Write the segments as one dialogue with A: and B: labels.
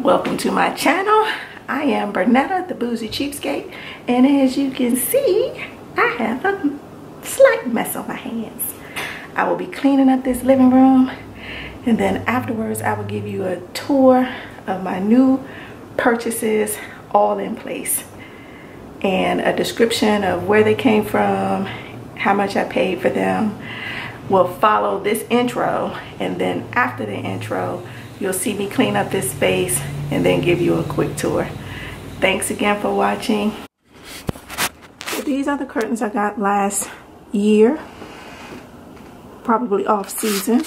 A: Welcome to my channel. I am Bernetta, the Bougie Cheapskate, and as you can see, I have a slight mess on my hands. I will be cleaning up this living room, and then afterwards I will give you a tour of my new purchases, all in place, and a description of where they came from, how much I paid for them. Will follow this intro, and then after the intro you'll see me clean up this space and then give you a quick tour. Thanks again for watching. So these are the curtains I got last year, probably off season.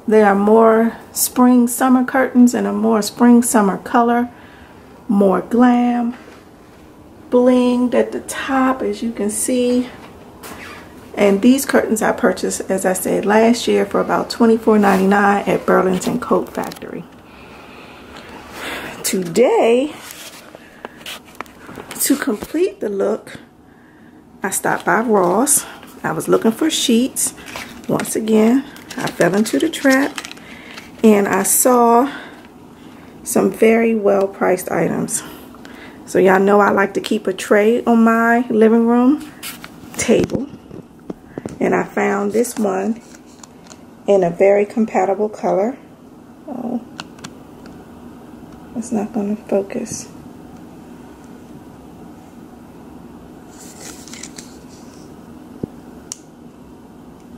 A: They are more spring summer curtains and a more spring summer color, more glam, blinged at the top as you can see. And these curtains I purchased, as I said, last year for about $24.99 at Burlington Coat Factory. Today, to complete the look, I stopped by Ross. I was looking for sheets. Once again, I fell into the trap and I saw some very well priced items. So y'all know I like to keep a tray on my living room table. And I found this one in a very compatible color. Oh, it's not going to focus.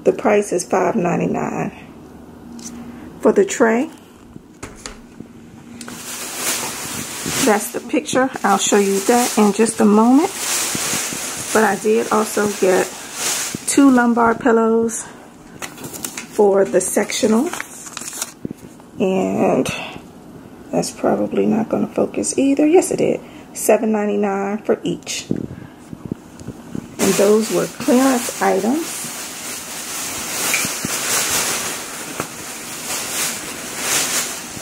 A: The price is $5.99 for the tray. That's the picture. I'll show you that in just a moment. But I did also get 2 lumbar pillows for the sectional, and that's probably not going to focus either. Yes, it did. $7.99 for each, and those were clearance items.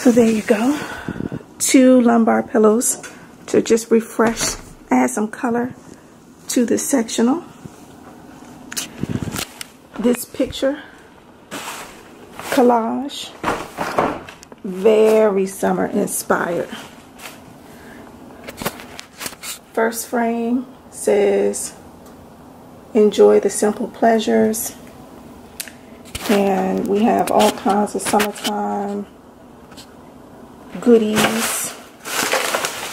A: So there you go, 2 lumbar pillows to just refresh, add some color to the sectional. This picture collage, very summer inspired. First frame says enjoy the simple pleasures, and we have all kinds of summertime goodies.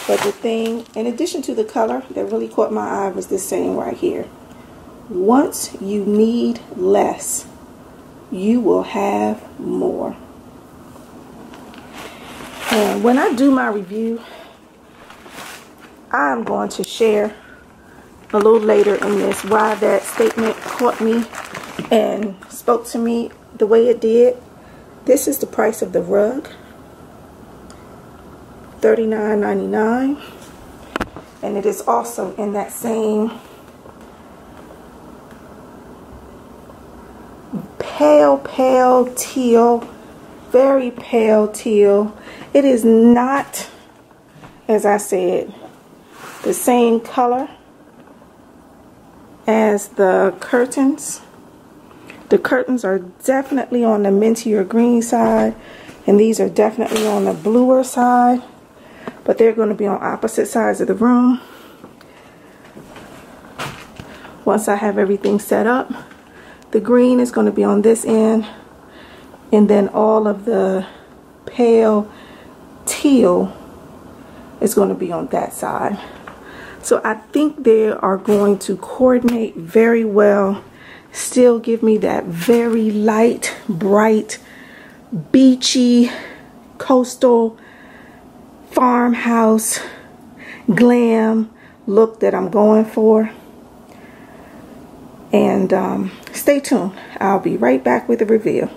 A: But the thing, in addition to the color that really caught my eye, was this saying right here: once you need less, you will have more. And when I do my review, I'm going to share a little later in this why that statement caught me and spoke to me the way it did. This is the price of the rug, $39.99, and it is also in that same pale teal, very pale teal. It is not, as I said, the same color as the curtains. The curtains are definitely on the mintier green side, and these are definitely on the bluer side, but they're going to be on opposite sides of the room. Once I have everything set up, the green is going to be on this end, and then all of the pale teal is going to be on that side. So I think they are going to coordinate very well, still give me that very light, bright, beachy, coastal, farmhouse, glam look that I'm going for. And stay tuned. I'll be right back with a review.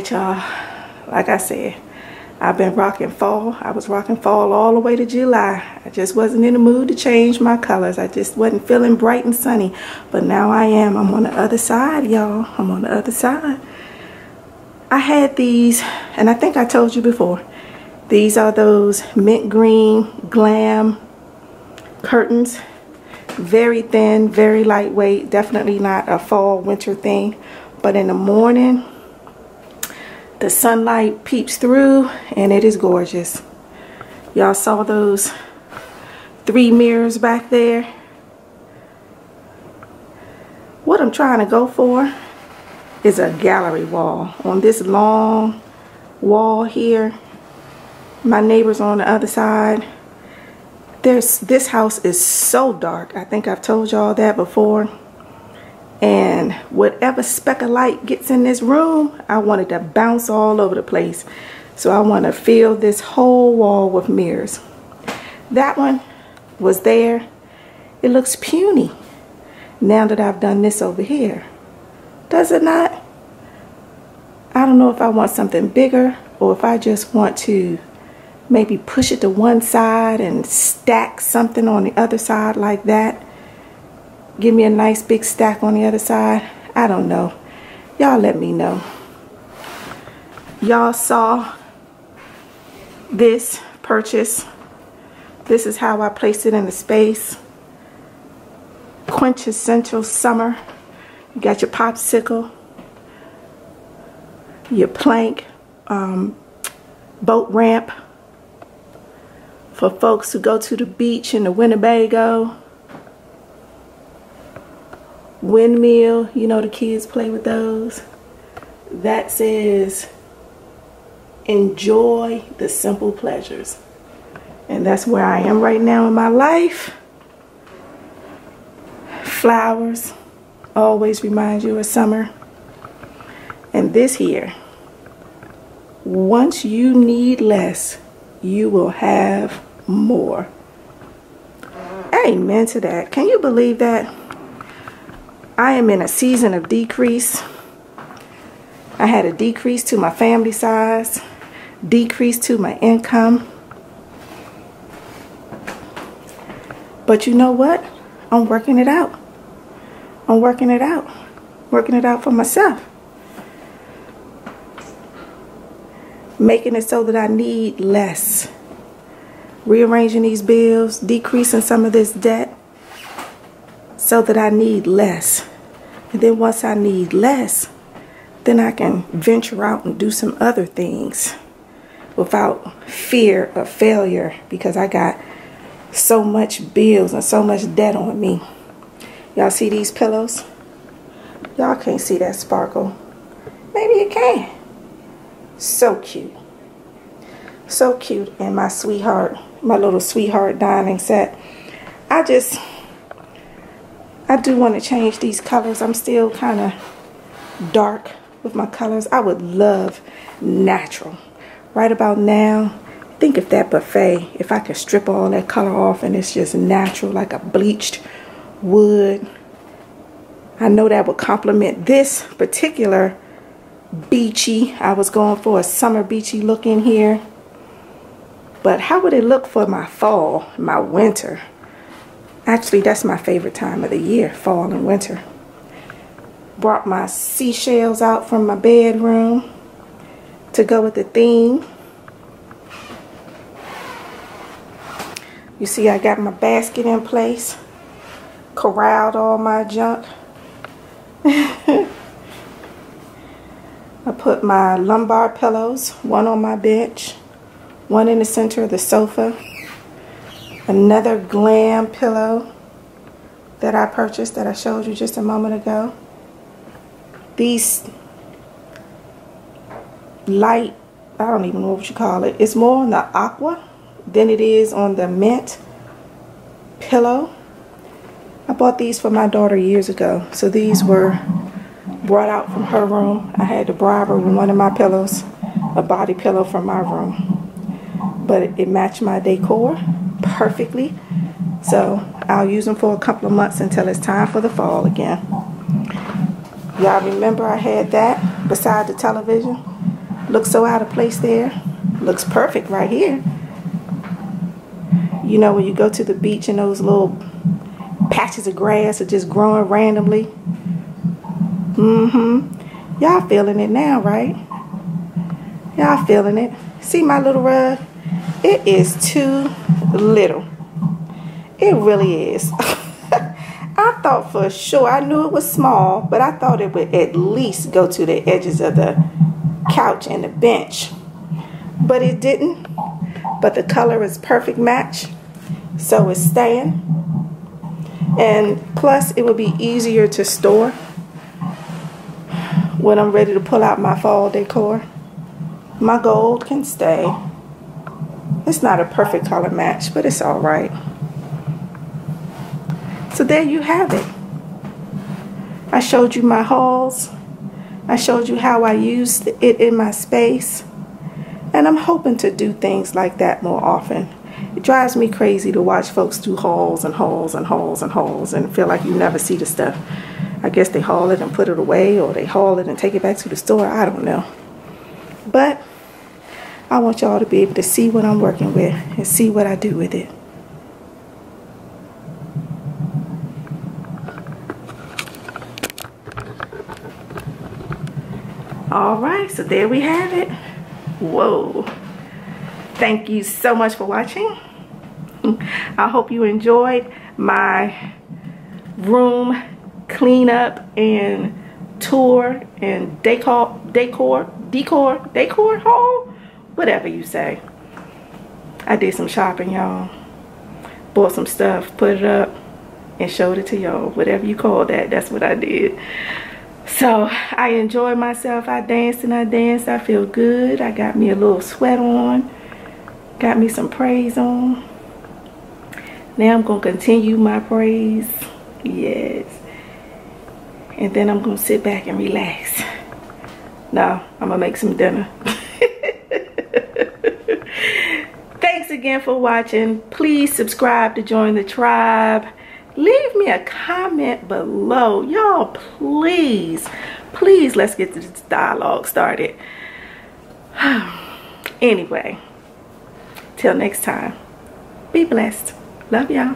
A: right, y'all. Like I said, I've been rocking fall. I was rocking fall all the way to July. I just wasn't in the mood to change my colors. I just wasn't feeling bright and sunny. But now I am. I'm on the other side, y'all. I'm on the other side. I had these, and I think I told you before. These are those mint green glam curtains. Very thin, very lightweight. Definitely not a fall winter thing. But in the morning, the sunlight peeps through and it is gorgeous. Y'all saw those 3 mirrors back there? What I'm trying to go for is a gallery wall. On this long wall here, my neighbors on the other side, this house is so dark. I think I've told y'all that before. And whatever speck of light gets in this room, I want it to bounce all over the place. So I want to fill this whole wall with mirrors. That one was there. It looks puny now that I've done this over here. Does it not? I don't know if I want something bigger or if I just want to maybe push it to one side and stack something on the other side like that. Give me a nice big stack on the other side. I don't know. Y'all let me know. Y'all saw this purchase. This is how I placed it in the space. Quintessential summer. You got your popsicle, your plank, boat ramp for folks who go to the beach in the Winnebago. Windmill, you know the kids play with those. That says, enjoy the simple pleasures. And that's where I am right now in my life. Flowers always remind you of summer. And this here, once you need less, you will have more. Amen to that. Can you believe that? I am in a season of decrease. I had a decrease to my family size, decrease to my income. But you know what? I'm working it out. I'm working it out. Working it out for myself. Making it so that I need less. Rearranging these bills, decreasing some of this debt so that I need less. And then once I need less, then I can venture out and do some other things without fear of failure because I got so much bills and so much debt on me. Y'all see these pillows? Y'all can't see that sparkle. Maybe you can. So cute. So cute. And my sweetheart, my little sweetheart dining set. I do want to change these colors. I'm still kind of dark with my colors. I would love natural. Right about now, think of that buffet. If I could strip all that color off and it's just natural, like a bleached wood. I know that would complement this particular beachy. I was going for a summer beachy look in here. But how would it look for my fall, my winter? Actually, that's my favorite time of the year, fall and winter. Brought my seashells out from my bedroom to go with the theme. You see, I got my basket in place, corralled all my junk. I put my lumbar pillows, one on my bench, one in the center of the sofa, another glam pillow that I purchased that I showed you just a moment ago. These light, I don't even know what you call it. It's more on the aqua than it is on the mint pillow. I bought these for my daughter years ago. So these were brought out from her room. I had to bribe her with one of my pillows, a body pillow from my room. But it matched my decor perfectly. So I'll use them for a couple of months until it's time for the fall again. Y'all remember I had that beside the television? Looks so out of place there. Looks perfect right here. You know, when you go to the beach and those little patches of grass are just growing randomly. Y'all feeling it now, right? Y'all feeling it. See my little rug? It is too little. It really is. I thought for sure, I knew it was small, but I thought it would at least go to the edges of the couch and the bench. But it didn't. But the color is perfect match. So it's staying. And plus it would be easier to store when I'm ready to pull out my fall decor. My gold can stay. It's not a perfect color match, but it's alright. So there you have it. I showed you my hauls. I showed you how I used it in my space. And I'm hoping to do things like that more often. It drives me crazy to watch folks do hauls and hauls and hauls and hauls and feel like you never see the stuff. I guess they haul it and put it away, or they haul it and take it back to the store. I don't know. But I want y'all to be able to see what I'm working with and see what I do with it. Alright, so there we have it. Whoa. Thank you so much for watching. I hope you enjoyed my room cleanup and tour and decor haul, whatever you say. I did some shopping, y'all. Bought some stuff, put it up, and showed it to y'all. Whatever you call that, that's what I did. So I enjoyed myself. I danced and I danced. I feel good. I got me a little sweat on. Got me some praise on. Now I'm going to continue my praise. Yes. And then I'm going to sit back and relax. Now I'm going to make some dinner. Thanks again for watching. Please subscribe to join the tribe. Leave me a comment below. Y'all, please, please, let's get this dialogue started. Anyway, till next time, be blessed. Love y'all.